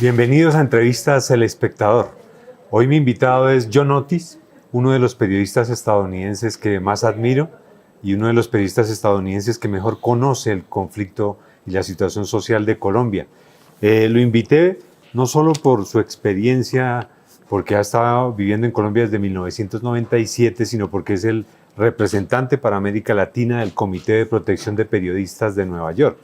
Bienvenidos a Entrevistas El Espectador. Hoy mi invitado es John Otis, uno de los periodistas estadounidenses que más admiro y uno de los periodistas estadounidenses que mejor conoce el conflicto y la situación social de Colombia. Lo invité no solo por su experiencia, porque ha estado viviendo en Colombia desde 1997, sino porque es el representante para América Latina del Comité de Protección de Periodistas de Nueva York.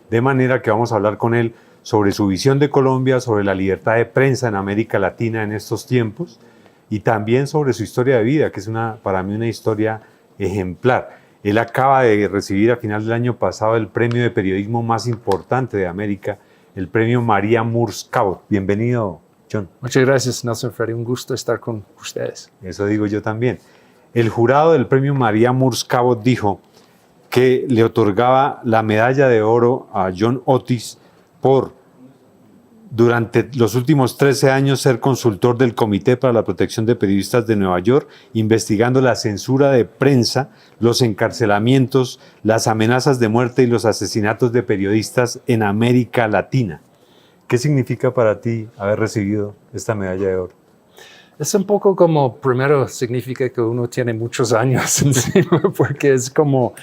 De manera que vamos a hablar con él sobre su visión de Colombia, sobre la libertad de prensa en América Latina en estos tiempos y también sobre su historia de vida, que es para mí una historia ejemplar. Él acaba de recibir a final del año pasado el premio de periodismo más importante de América, el premio María Moores Cabot. Bienvenido, John. Muchas gracias, Nelson Freddy. Un gusto estar con ustedes. Eso digo yo también. El jurado del premio María Moores Cabot dijo que le otorgaba la medalla de oro a John Otis por, durante los últimos 13 años, ser consultor del Comité para la Protección de Periodistas de Nueva York, investigando la censura de prensa, los encarcelamientos, las amenazas de muerte y los asesinatos de periodistas en América Latina. ¿Qué significa para ti haber recibido esta medalla de oro? Es un poco como, primero, significa que uno tiene muchos años encima, porque es como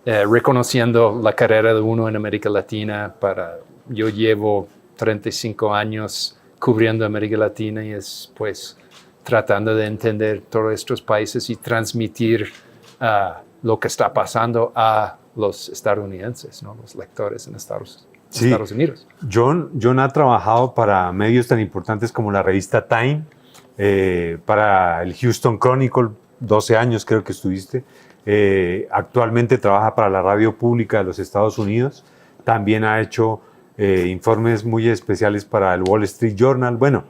reconociendo la carrera de uno en América Latina. Yo llevo 35 años cubriendo América Latina y es pues tratando de entender todos estos países y transmitir lo que está pasando a los estadounidenses, ¿no? Los lectores en Estados Unidos. John ha trabajado para medios tan importantes como la revista Time, para el Houston Chronicle, 12 años creo que estuviste. Actualmente trabaja para la radio pública de los Estados Unidos. También ha hecho informes muy especiales para el Wall Street Journal. Bueno,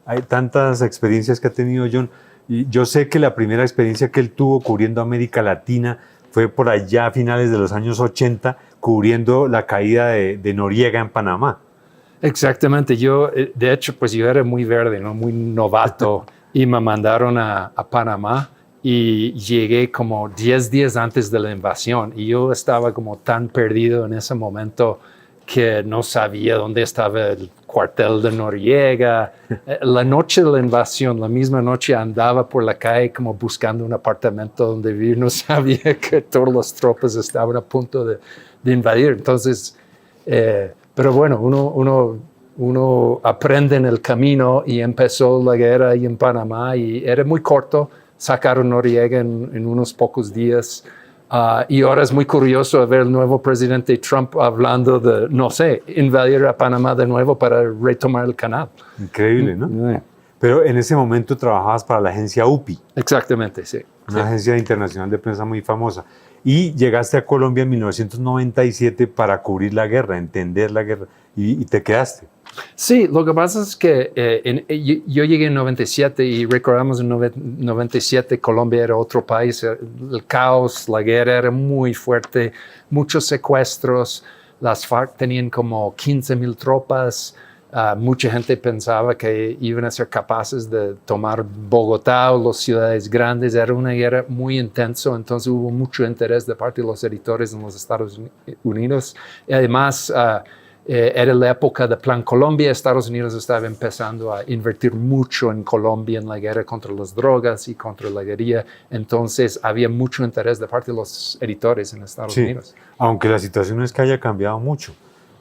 hay tantas experiencias que ha tenido John. Y yo sé que la primera experiencia que él tuvo cubriendo América Latina fue por allá a finales de los años 80, cubriendo la caída de Noriega en Panamá. Exactamente. De hecho, pues yo era muy verde, ¿no? Muy novato, y me mandaron a Panamá. Y llegué como 10 días antes de la invasión y yo estaba como tan perdido en ese momento que no sabía dónde estaba el cuartel de Noriega. La noche de la invasión, la misma noche, andaba por la calle como buscando un apartamento donde vivir. No sabía que todas las tropas estaban a punto de invadir. Entonces, pero bueno, uno aprende en el camino y empezó la guerra ahí en Panamá y era muy corto. Sacaron Noriega en unos pocos días. Y ahora es muy curioso ver el nuevo presidente Trump hablando de, no sé, invadir a Panamá de nuevo para retomar el canal. Increíble, ¿no? Pero en ese momento trabajabas para la agencia UPI. Exactamente, sí. Una agencia internacional de prensa muy famosa. Y llegaste a Colombia en 1997 para cubrir la guerra, entender la guerra, y te quedaste. Sí, lo que pasa es que yo llegué en 97 y recordamos en 97 Colombia era otro país, el caos, la guerra era muy fuerte, muchos secuestros, las FARC tenían como 15,000 tropas, mucha gente pensaba que iban a ser capaces de tomar Bogotá o las ciudades grandes, era una guerra muy intensa, entonces hubo mucho interés de parte de los editores en los Estados Unidos y además era la época de Plan Colombia. Estados Unidos estaba empezando a invertir mucho en Colombia en la guerra contra las drogas y contra la guerrilla. Entonces había mucho interés de parte de los editores en Estados Unidos. Aunque la situación no es que haya cambiado mucho.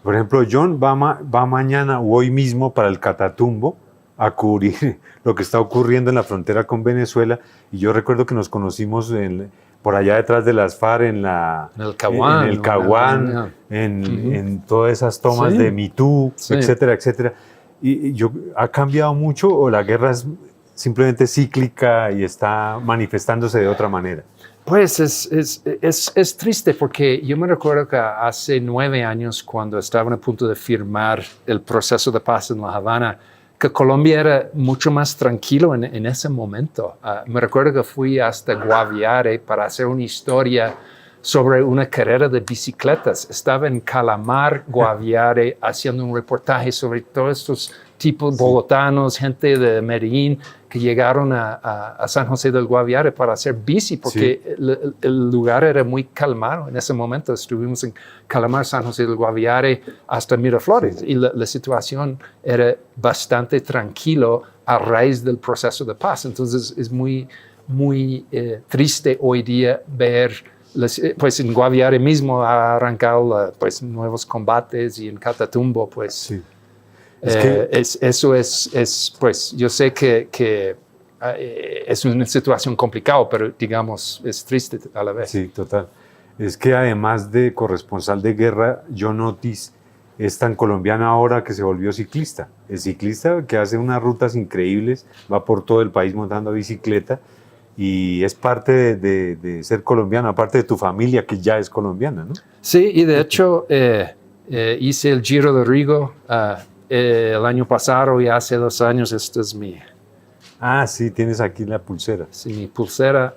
Por ejemplo, John va mañana o hoy mismo para el Catatumbo a cubrir lo que está ocurriendo en la frontera con Venezuela. Y yo recuerdo que nos conocimos por allá detrás de las FARC, en el Caguán, en todas esas tomas de Me Too, etcétera, etcétera. Y ¿ha cambiado mucho o la guerra es simplemente cíclica y está manifestándose de otra manera? Pues es triste porque yo me recuerdo que hace 9 años, cuando estaban a punto de firmar el proceso de paz en La Habana, que Colombia era mucho más tranquilo en ese momento. Me recuerdo que fui hasta Guaviare para hacer una historia sobre una carrera de bicicletas. Estaba en Calamar, Guaviare, haciendo un reportaje sobre todos estos tipos bogotanos, gente de Medellín, que llegaron a San José del Guaviare para hacer bici, porque el lugar era muy calmado. En ese momento estuvimos en Calamar, San José del Guaviare, hasta Miraflores, y la situación era bastante tranquilo a raíz del proceso de paz. Entonces es muy triste hoy día ver, pues en Guaviare mismo ha arrancado pues, nuevos combates, y en Catatumbo, pues... Sí. eso es, pues, yo sé que es una situación complicada, pero digamos, es triste a la vez. Sí, total. Es que además de corresponsal de guerra, John Otis es tan colombiano ahora que se volvió ciclista. Es ciclista que hace unas rutas increíbles, va por todo el país montando bicicleta, y es parte de ser colombiano, aparte de tu familia que ya es colombiana, ¿no? Sí, y de hecho hice el Giro de Rigo el año pasado, y hace 2 años. Esta es mi... Ah, sí, tienes aquí la pulsera. Sí, mi pulsera.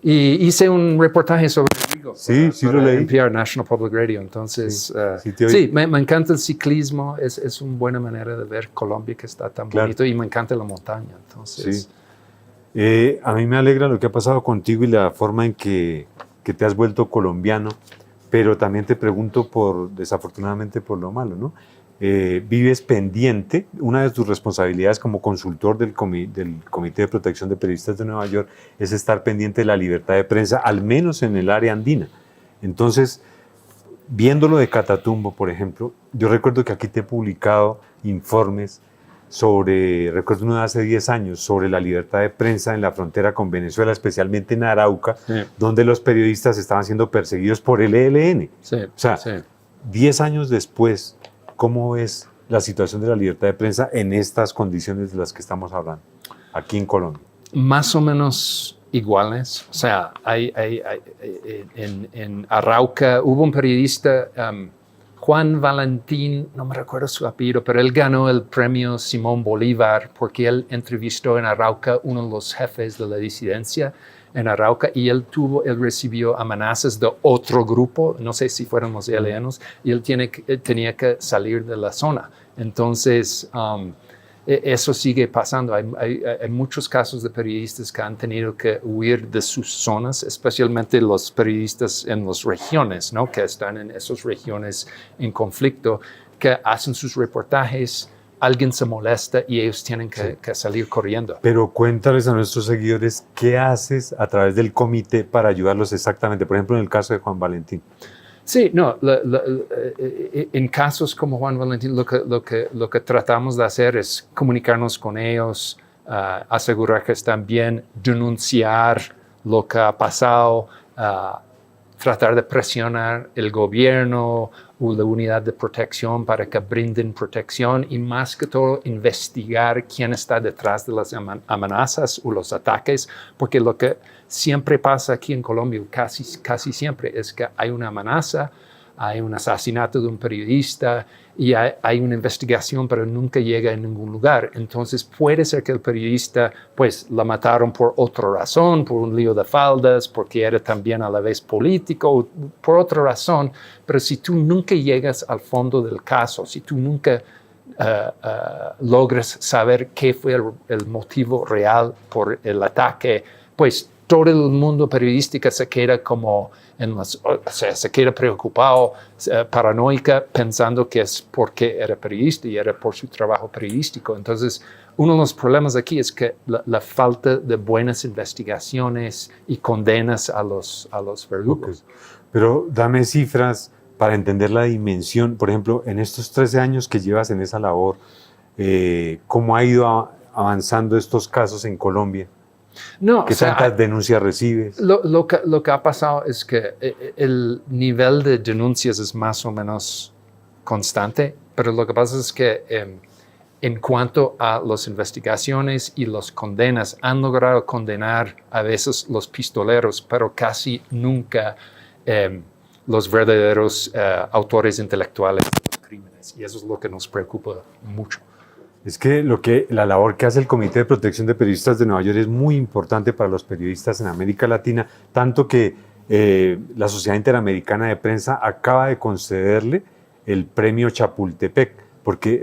Y hice un reportaje sobre Rigo. Sí, sí lo leí. NPR, National Public Radio. Entonces, sí, me encanta el ciclismo. Es una buena manera de ver Colombia, que está tan bonito, y me encanta la montaña. Entonces, a mí me alegra lo que ha pasado contigo y la forma en que te has vuelto colombiano, pero también te pregunto desafortunadamente por lo malo, ¿no? Vives pendiente. Una de tus responsabilidades como consultor del Comité de Protección de Periodistas de Nueva York es estar pendiente de la libertad de prensa, al menos en el área andina. Entonces, viéndolo de Catatumbo, por ejemplo, yo recuerdo que aquí te he publicado informes recuerdo uno de hace 10 años, sobre la libertad de prensa en la frontera con Venezuela, especialmente en Arauca, donde los periodistas estaban siendo perseguidos por el ELN. O sea, 10 años después, ¿cómo ves la situación de la libertad de prensa en estas condiciones de las que estamos hablando, aquí en Colombia? Más o menos iguales. O sea, en Arauca hubo un periodista, Juan Valentín, no me recuerdo su apellido, pero él ganó el premio Simón Bolívar porque él entrevistó en Arauca uno de los jefes de la disidencia en Arauca, y él recibió amenazas de otro grupo, no sé si fueron los ELNs, y él tenía que salir de la zona. Entonces, eso sigue pasando. Hay muchos casos de periodistas que han tenido que huir de sus zonas, especialmente los periodistas en las regiones, ¿no? Que están en esas regiones en conflicto, que hacen sus reportajes, alguien se molesta y ellos tienen que salir corriendo. Pero cuéntales a nuestros seguidores qué haces a través del comité para ayudarlos exactamente, por ejemplo, en el caso de Juan Valentín. Sí, no, en casos como Juan Valentín, lo que tratamos de hacer es comunicarnos con ellos, asegurar que están bien, denunciar lo que ha pasado, tratar de presionar el gobierno o la unidad de protección para que brinden protección, y más que todo investigar quién está detrás de las amenazas o los ataques, porque lo que siempre pasa aquí en Colombia, casi siempre, es que hay una amenaza, hay un asesinato de un periodista y hay una investigación, pero nunca llega a ningún lugar. Entonces puede ser que el periodista, pues, la mataron por otra razón, por un lío de faldas, porque era también a la vez político, por otra razón. Pero si tú nunca llegas al fondo del caso, si tú nunca logras saber qué fue el motivo real por el ataque, pues todo el mundo periodístico se queda como se queda preocupado, paranoica, pensando que es porque era periodista y era por su trabajo periodístico. Entonces, uno de los problemas aquí es que la falta de buenas investigaciones y condenas a los verdugos. Okay. Pero dame cifras para entender la dimensión. Por ejemplo, en estos 13 años que llevas en esa labor, ¿cómo ha ido avanzando estos casos en Colombia? No, ¿Qué tantas denuncias recibes? Lo que ha pasado es que el nivel de denuncias es más o menos constante, pero lo que pasa es que en cuanto a las investigaciones y las condenas, han logrado condenar a veces los pistoleros, pero casi nunca los verdaderos autores intelectuales de los crímenes. Y eso es lo que nos preocupa mucho. Es que la labor que hace el Comité de Protección de Periodistas de Nueva York es muy importante para los periodistas en América Latina, tanto que la Sociedad Interamericana de Prensa acaba de concederle el premio Chapultepec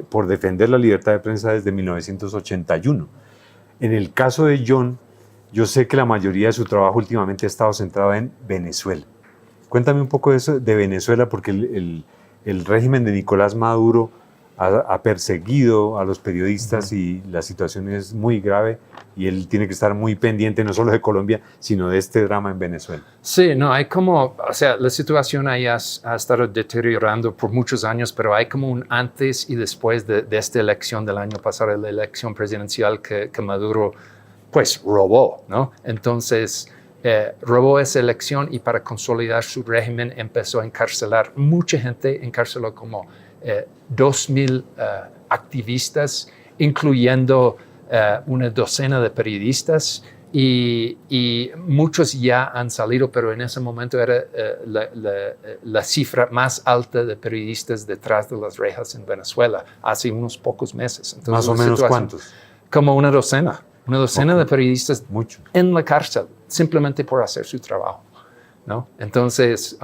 por defender la libertad de prensa desde 1981. En el caso de John, yo sé que la mayoría de su trabajo últimamente ha estado centrado en Venezuela. Cuéntame un poco de eso de Venezuela, porque el régimen de Nicolás Maduro ha perseguido a los periodistas y la situación es muy grave y él tiene que estar muy pendiente no solo de Colombia, sino de este drama en Venezuela. Sí, no, hay como, o sea, la situación ahí ha estado deteriorando por muchos años, pero hay como un antes y después de esta elección del año pasado, la elección presidencial que Maduro, pues, robó, ¿no? Entonces, robó esa elección y para consolidar su régimen empezó a encarcelar mucha gente, encarceló como 2,000 activistas, incluyendo una docena de periodistas y muchos ya han salido, pero en ese momento era la cifra más alta de periodistas detrás de las rejas en Venezuela, hace unos pocos meses. Entonces, ¿Más o menos cuántos? Como una docena de periodistas Mucho. en la cárcel, simplemente por hacer su trabajo, ¿no? Entonces...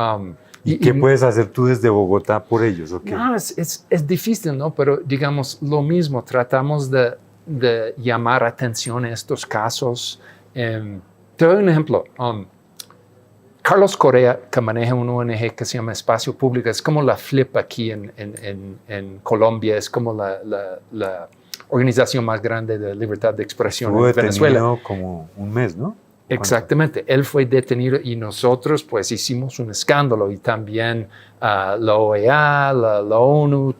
¿Y qué puedes hacer tú desde Bogotá por ellos? ¿O qué? No, es difícil, ¿no? Pero digamos lo mismo, tratamos de llamar atención a estos casos. Te doy un ejemplo. Carlos Correa, que maneja una ONG que se llama Espacio Público, es como la FLIP aquí en Colombia, es como la organización más grande de libertad de expresión en Venezuela. Estuvo detenido como un mes, ¿no? Exactamente, él fue detenido y nosotros pues hicimos un escándalo y también la OEA, la ONU,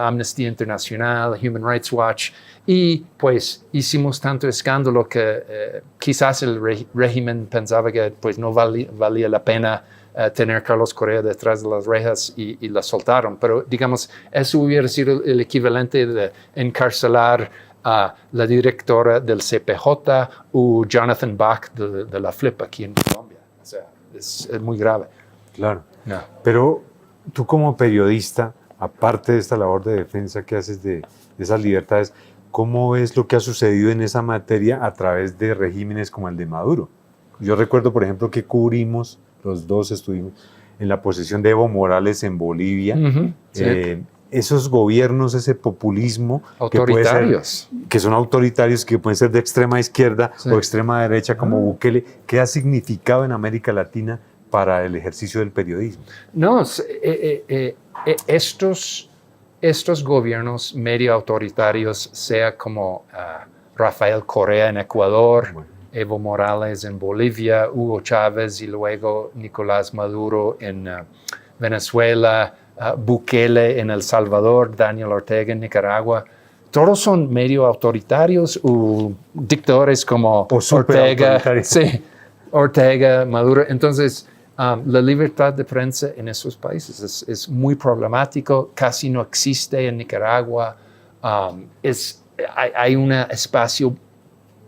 Amnesty International, Human Rights Watch y pues hicimos tanto escándalo que quizás el régimen pensaba que pues no valía la pena tener a Carlos Correa detrás de las rejas y la soltaron, pero digamos eso hubiera sido el equivalente de encarcelar a la directora del CPJ o Jonathan Bach de la FLIP aquí en Colombia. O sea, es muy grave. Claro. No. Pero tú como periodista, aparte de esta labor de defensa que haces de esas libertades, ¿cómo ves lo que ha sucedido en esa materia a través de regímenes como el de Maduro? Yo recuerdo, por ejemplo, que cubrimos, los dos estuvimos en la posesión de Evo Morales en Bolivia. Sí. Esos gobiernos, ese populismo autoritarios, que son autoritarios, que pueden ser de extrema izquierda o extrema derecha, como Bukele, ¿qué ha significado en América Latina para el ejercicio del periodismo? No, estos gobiernos medio autoritarios, sea como Rafael Correa en Ecuador, Evo Morales en Bolivia, Hugo Chávez y luego Nicolás Maduro en Venezuela, Bukele en El Salvador, Daniel Ortega en Nicaragua, todos son medio autoritarios o dictadores como Ortega, Maduro. Entonces, la libertad de prensa en esos países es muy problemático, casi no existe en Nicaragua. Hay un espacio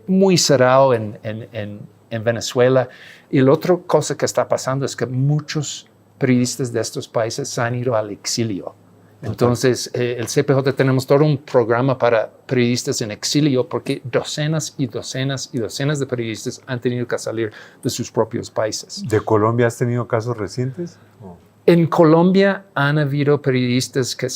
muy cerrado en Venezuela. Y la otra cosa que está pasando es que muchos periodistas de estos países han ido al exilio. Entonces, el CPJ tenemos todo un programa para periodistas en exilio porque docenas y docenas y docenas de periodistas han tenido que salir de sus propios países. ¿De Colombia has tenido casos recientes? En Colombia han habido periodistas que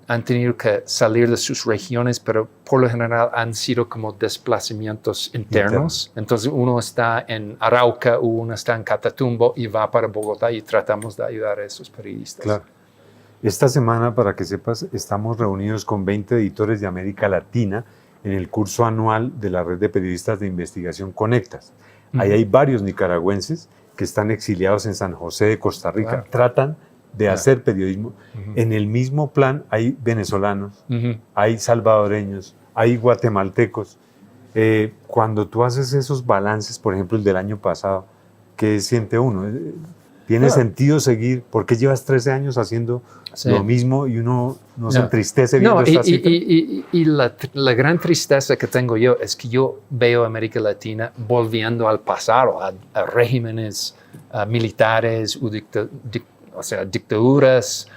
han tenido que salir de sus regiones, pero por lo general han sido como desplazamientos internos. Entonces uno está en Arauca o uno está en Catatumbo y va para Bogotá y tratamos de ayudar a esos periodistas. Claro. Esta semana, para que sepas, estamos reunidos con 20 editores de América Latina en el curso anual de la Red de Periodistas de Investigación Conectas. Ahí hay varios nicaragüenses que están exiliados en San José de Costa Rica. Claro. Tratan de hacer periodismo. En el mismo plan hay venezolanos, hay salvadoreños, hay guatemaltecos. Cuando tú haces esos balances, por ejemplo el del año pasado, ¿qué siente uno? ¿Tiene sentido seguir? ¿Por qué llevas 13 años haciendo lo mismo y uno no se entristece viendo esta cifra? Y la gran tristeza que tengo yo es que yo veo a América Latina volviendo al pasado, a regímenes militares o dictaduras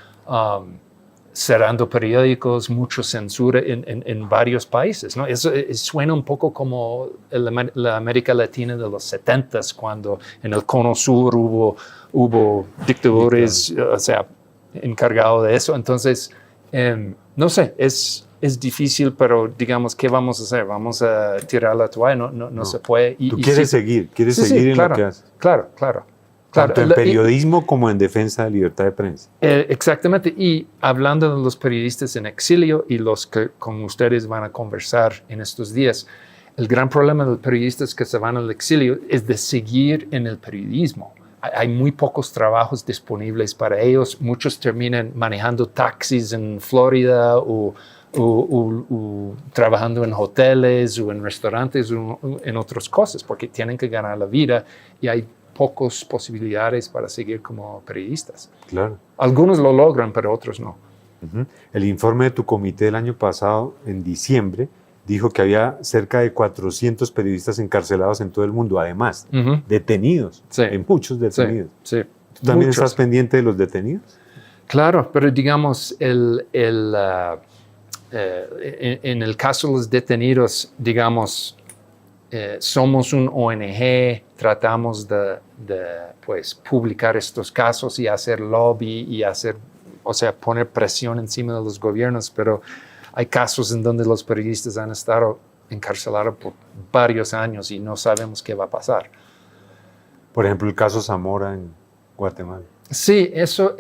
cerrando periódicos, mucha censura en varios países, ¿no? Eso suena un poco como la América Latina de los 70s, cuando en el Cono Sur hubo dictadores, o sea, encargados de eso. Entonces, no sé, es difícil, pero digamos, ¿qué vamos a hacer? ¿Vamos a tirar la toalla? No se puede. Tú quieres seguir sí, en claro, lo que haces. Claro. Tanto en periodismo como en defensa de libertad de prensa. Exactamente. Y hablando de los periodistas en exilio y los que con ustedes van a conversar en estos días, el gran problema de los periodistas que se van al exilio es de seguir en el periodismo. Hay muy pocos trabajos disponibles para ellos. Muchos terminan manejando taxis en Florida o trabajando en hoteles o en restaurantes o en otras cosas porque tienen que ganar la vida y hay pocas posibilidades para seguir como periodistas. Claro. Algunos lo logran, pero otros no. Uh-huh. El informe de tu comité del año pasado, en diciembre, dijo que había cerca de 400 periodistas encarcelados en todo el mundo, además, detenidos, hay muchos detenidos. Sí. ¿Tú también estás pendiente de los detenidos? Claro, pero digamos, en el caso de los detenidos, digamos, somos un ONG, tratamos de pues, publicar estos casos y hacer lobby y poner presión encima de los gobiernos, pero hay casos en donde los periodistas han estado encarcelados por varios años y no sabemos qué va a pasar. Por ejemplo, el caso Zamora en Guatemala. Sí, eso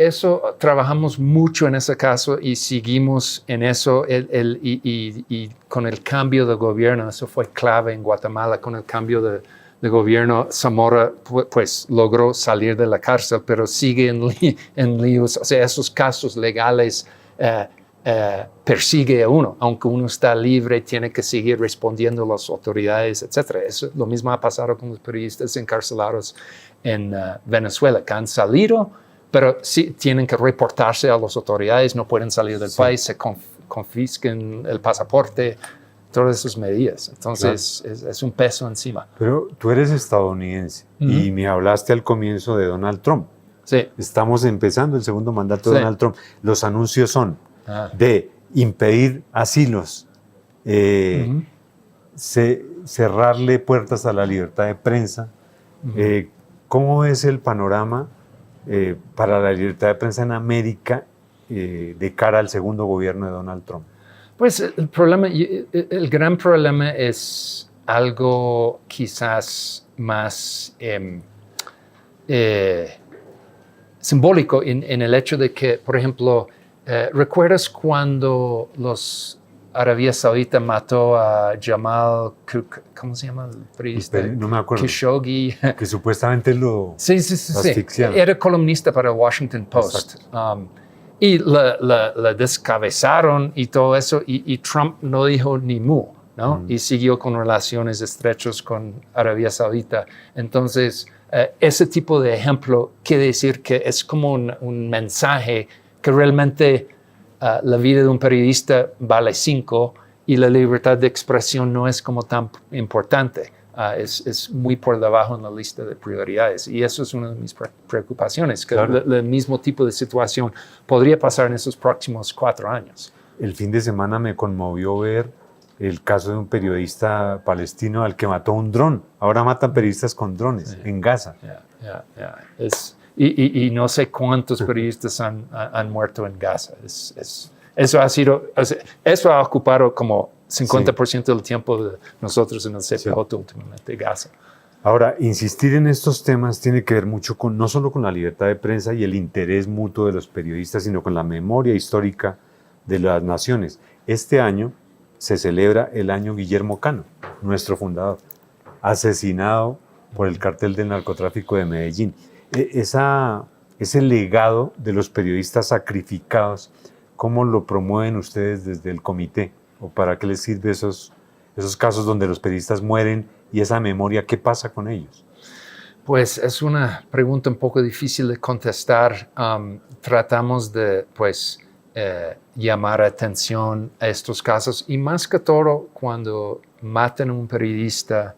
trabajamos mucho en ese caso y seguimos en eso y con el cambio de gobierno, eso fue clave en Guatemala, con el cambio de gobierno, Zamora pues logró salir de la cárcel, pero sigue en líos, o sea, esos casos legales persigue a uno, aunque uno está libre, tiene que seguir respondiendo a las autoridades, etc. Eso, lo mismo ha pasado con los periodistas encarcelados en Venezuela, que han salido, pero sí tienen que reportarse a las autoridades, no pueden salir del país, se confisquen el pasaporte, todas esas medidas. Entonces, es un peso encima. Pero tú eres estadounidense y me hablaste al comienzo de Donald Trump. Sí. Estamos empezando el segundo mandato de Donald Trump. Los anuncios son de impedir asilos, cerrarle puertas a la libertad de prensa. ¿Cómo es el panorama para la libertad de prensa en América de cara al segundo gobierno de Donald Trump? Pues el gran problema es algo quizás más simbólico en el hecho de que, por ejemplo, ¿recuerdas cuando Arabia Saudita mató a Jamal ¿cómo se llama el periodista? No me acuerdo. Khashoggi. Que supuestamente lo asfixiaron. Era columnista para el Washington Post. Y la descabezaron y todo eso, y Trump no dijo ni mu, ¿no? Y siguió con relaciones estrechas con Arabia Saudita. Entonces, ese tipo de ejemplo quiere decir que es como un mensaje que realmente la vida de un periodista vale 5 y la libertad de expresión no es como tan importante. Es muy por debajo en la lista de prioridades. Y eso es una de mis preocupaciones, que el mismo tipo de situación podría pasar en esos próximos 4 años. El fin de semana me conmovió ver el caso de un periodista palestino al que mató un dron. Ahora matan periodistas con drones en Gaza. Y no sé cuántos periodistas han muerto en Gaza. Eso ha ocupado como 50% del tiempo de nosotros en el CPJ últimamente, Gaza. Ahora, insistir en estos temas tiene que ver mucho no solo con la libertad de prensa y el interés mutuo de los periodistas, sino con la memoria histórica de las naciones. Este año se celebra el año Guillermo Cano, nuestro fundador, asesinado por el cartel del narcotráfico de Medellín. Ese legado de los periodistas sacrificados, ¿cómo lo promueven ustedes desde el comité? ¿O para qué les sirve esos casos donde los periodistas mueren y esa memoria, qué pasa con ellos? Pues es una pregunta un poco difícil de contestar. Tratamos de llamar atención a estos casos y más que todo cuando matan a un periodista,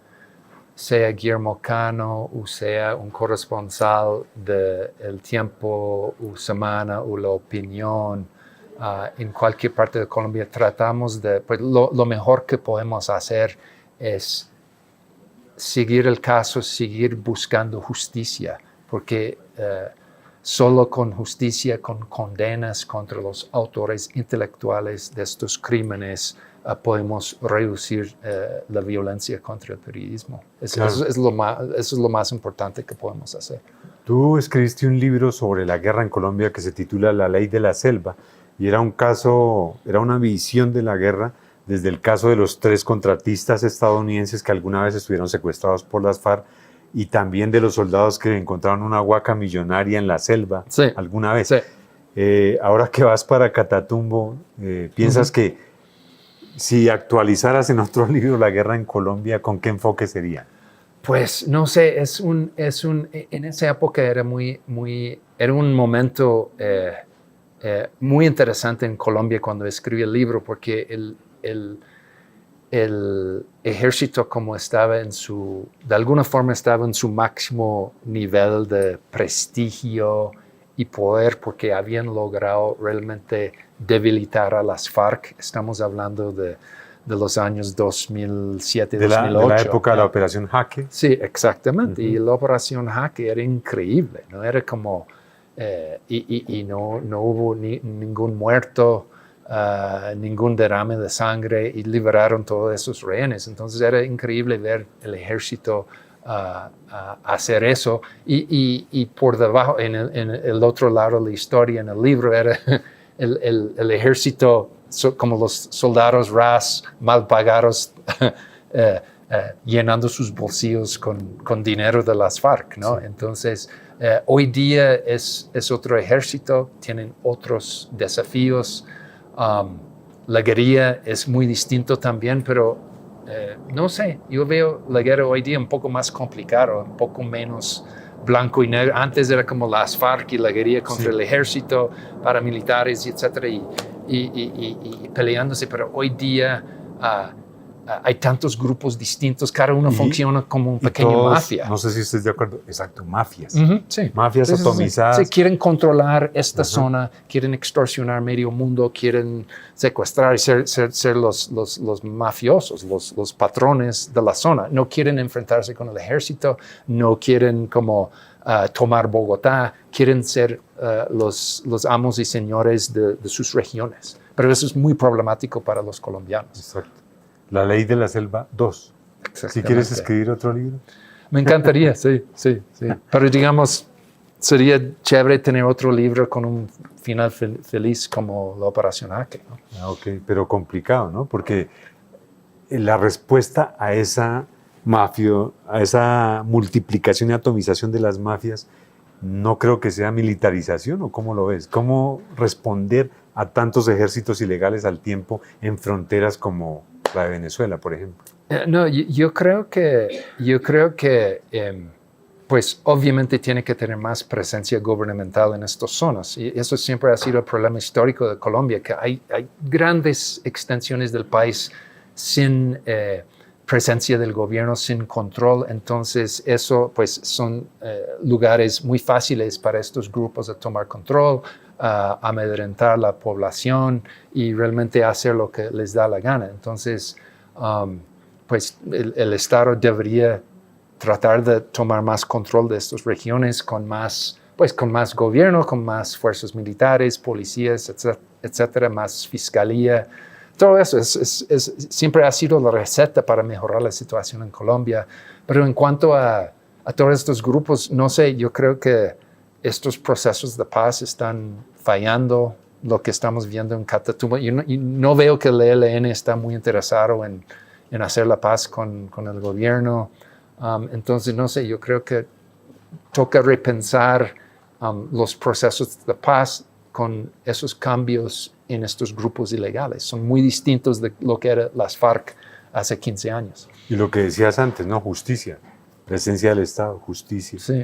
sea Guillermo Cano o sea un corresponsal de El Tiempo o Semana o La Opinión, en cualquier parte de Colombia, tratamos de, pues lo mejor que podemos hacer es seguir el caso, seguir buscando justicia, porque solo con justicia, con condenas contra los autores intelectuales de estos crímenes, podemos reducir la violencia contra el periodismo. Claro. Eso es lo más importante que podemos hacer. Tú escribiste un libro sobre la guerra en Colombia que se titula La Ley de la Selva, y era una visión de la guerra desde el caso de los 3 contratistas estadounidenses que alguna vez estuvieron secuestrados por las FARC, y también de los soldados que encontraron una huaca millonaria en la selva alguna vez. Sí. Ahora que vas para Catatumbo, ¿piensas que si actualizaras en otro libro la guerra en Colombia, con qué enfoque sería? Pues no sé, en esa época era era un momento muy interesante en Colombia cuando escribí el libro, porque el ejército como de alguna forma estaba en su máximo nivel de prestigio y poder, porque habían logrado realmente debilitar a las FARC. Estamos hablando de los años 2007, 2008. De la época de la Operación Jaque. Sí, exactamente. Y la Operación Jaque era increíble, ¿no? Era como, y no hubo ningún muerto, ningún derrame de sangre, y liberaron todos esos rehenes. Entonces era increíble ver el ejército hacer eso. Y por debajo, en el otro lado de la historia, en el libro, era el ejército, como los soldados RAS mal pagados, llenando sus bolsillos con dinero de las FARC, ¿no? Sí. Entonces, hoy día es otro ejército, tienen otros desafíos. La guerrilla es muy distinto también, pero no sé, yo veo la guerra hoy día un poco más complicada, un poco menos blanco y negro. Antes era como las FARC y la guerrilla contra el ejército, paramilitares, etcétera, y peleándose, pero hoy día hay tantos grupos distintos, cada uno funciona como un pequeño mafia. No sé si estés de acuerdo, exacto, mafias. Sí. Mafias atomizadas. Sí, quieren controlar esta zona, quieren extorsionar medio mundo, quieren secuestrar y ser los mafiosos, los patrones de la zona. No quieren enfrentarse con el ejército, no quieren como tomar Bogotá, quieren ser los amos y señores de sus regiones. Pero eso es muy problemático para los colombianos. Exacto. La Ley de la Selva 2. Si quieres escribir otro libro. Me encantaría, sí. Pero digamos, sería chévere tener otro libro con un final feliz como la Operación Jaque, ¿no? Ok, pero complicado, ¿no? Porque la respuesta a esa multiplicación y atomización de las mafias, no creo que sea militarización, ¿o cómo lo ves? ¿Cómo responder a tantos ejércitos ilegales al tiempo en fronteras como la de Venezuela, por ejemplo? No, yo creo que pues obviamente tiene que tener más presencia gubernamental en estas zonas. Y eso siempre ha sido el problema histórico de Colombia, que hay grandes extensiones del país sin presencia del gobierno, sin control. Entonces eso pues son lugares muy fáciles para estos grupos de tomar control, amedrentar la población y realmente hacer lo que les da la gana. Entonces, pues el Estado debería tratar de tomar más control de estas regiones con más gobierno, con más fuerzas militares, policías, etcétera, más fiscalía. Todo eso siempre ha sido la receta para mejorar la situación en Colombia. Pero en cuanto a todos estos grupos, no sé, yo creo que estos procesos de paz están fallando, lo que estamos viendo en Catatumbo. Y no veo que el ELN está muy interesado en hacer la paz con el gobierno. Entonces, no sé, yo creo que toca repensar los procesos de paz con esos cambios en estos grupos ilegales. Son muy distintos de lo que eran las FARC hace 15 años. Y lo que decías antes, ¿no? Justicia, presencia del Estado, justicia. Sí.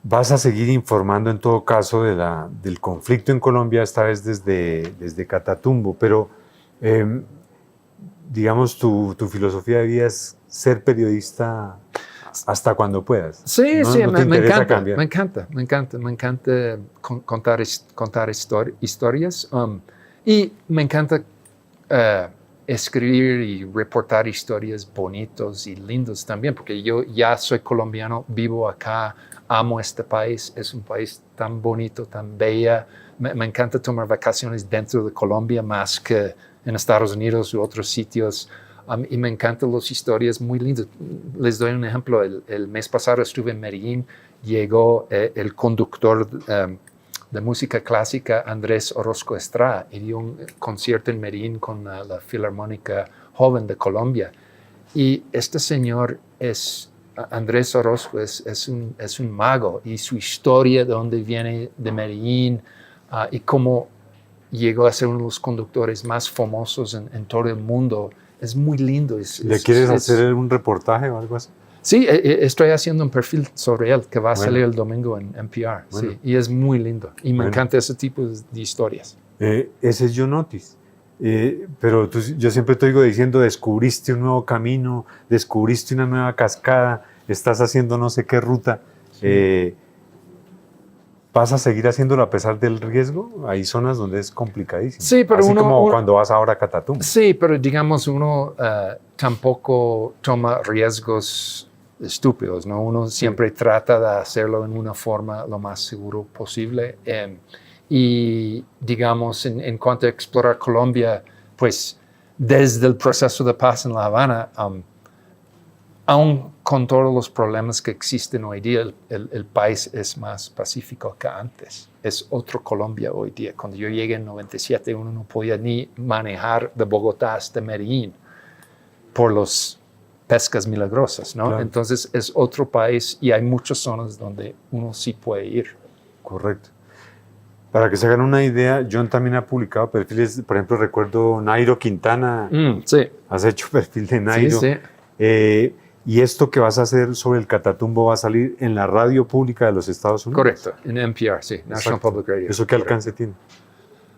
Vas a seguir informando en todo caso del conflicto en Colombia, esta vez desde Catatumbo, pero digamos tu filosofía de vida es ser periodista hasta cuando puedas. Sí, No, sí, no te me interesa encanta, cambiar. me encanta contar historias y me encanta escribir y reportar historias bonitos y lindos también, porque yo ya soy colombiano, vivo acá, amo este país, es un país tan bonito, tan bella. Me encanta tomar vacaciones dentro de Colombia más que en Estados Unidos u otros sitios. Y me encantan las historias muy lindas. Les doy un ejemplo. El mes pasado estuve en Medellín, llegó el conductor de música clásica, Andrés Orozco Estrada, y dio un concierto en Medellín con la Filarmónica Joven de Colombia. Y este señor Andrés Orozco es un mago, y su historia de dónde viene de Medellín y cómo llegó a ser uno de los conductores más famosos en todo el mundo. Es muy lindo. ¿Le quieres hacer un reportaje o algo así? Sí, estoy haciendo un perfil sobre él que va a Bueno. salir el domingo en NPR. Bueno. Sí, y es muy lindo. Y me Bueno. encanta ese tipo de historias. Ese es John Otis. Pero yo siempre te oigo diciendo, descubriste un nuevo camino, descubriste una nueva cascada, estás haciendo no sé qué ruta. ¿Vas a seguir haciéndolo a pesar del riesgo? Hay zonas donde es complicadísimo. Sí, pero así uno- como uno- cuando vas ahora a Catatumbo. Sí, pero digamos uno tampoco toma riesgos estúpidos, ¿no? Uno siempre trata de hacerlo en una forma lo más seguro posible. Y digamos, en cuanto a explorar Colombia, pues desde el proceso de paz en La Habana, aún con todos los problemas que existen hoy día, el país es más pacífico que antes. Es otro Colombia hoy día. Cuando yo llegué en 97, uno no podía ni manejar de Bogotá hasta Medellín por las pescas milagrosas, ¿no? Claro. Entonces es otro país y hay muchas zonas donde uno sí puede ir. Correcto. Para que se hagan una idea, John también ha publicado perfiles, por ejemplo, recuerdo Nairo Quintana, Sí, has hecho perfil de Nairo. sí. Y esto que vas a hacer sobre el Catatumbo va a salir en la radio pública de los Estados Unidos. Correcto, en NPR, sí, National Exacto. Public Radio. ¿Eso qué alcance tiene?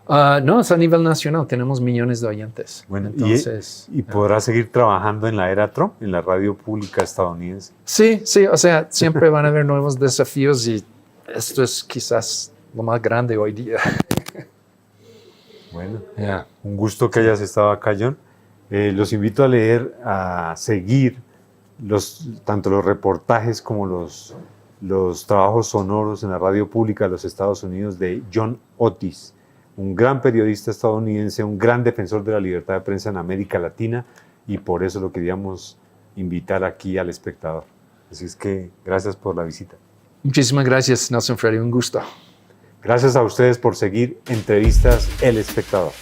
No, es a nivel nacional, tenemos millones de oyentes. Bueno, entonces, y podrás seguir trabajando en la era Trump, en la radio pública estadounidense. sí, o sea, siempre van a haber nuevos desafíos y esto es quizás lo más grande hoy día. Bueno, Yeah. un gusto que hayas estado acá, John. Los invito a leer, a seguir tanto los reportajes como los trabajos sonoros en la radio pública de los Estados Unidos de John Otis, un gran periodista estadounidense, un gran defensor de la libertad de prensa en América Latina, y por eso lo queríamos invitar aquí al espectador. Así es que gracias por la visita. Muchísimas gracias, Nelson Freddy, un gusto. Gracias a ustedes por seguir Entrevistas El Espectador.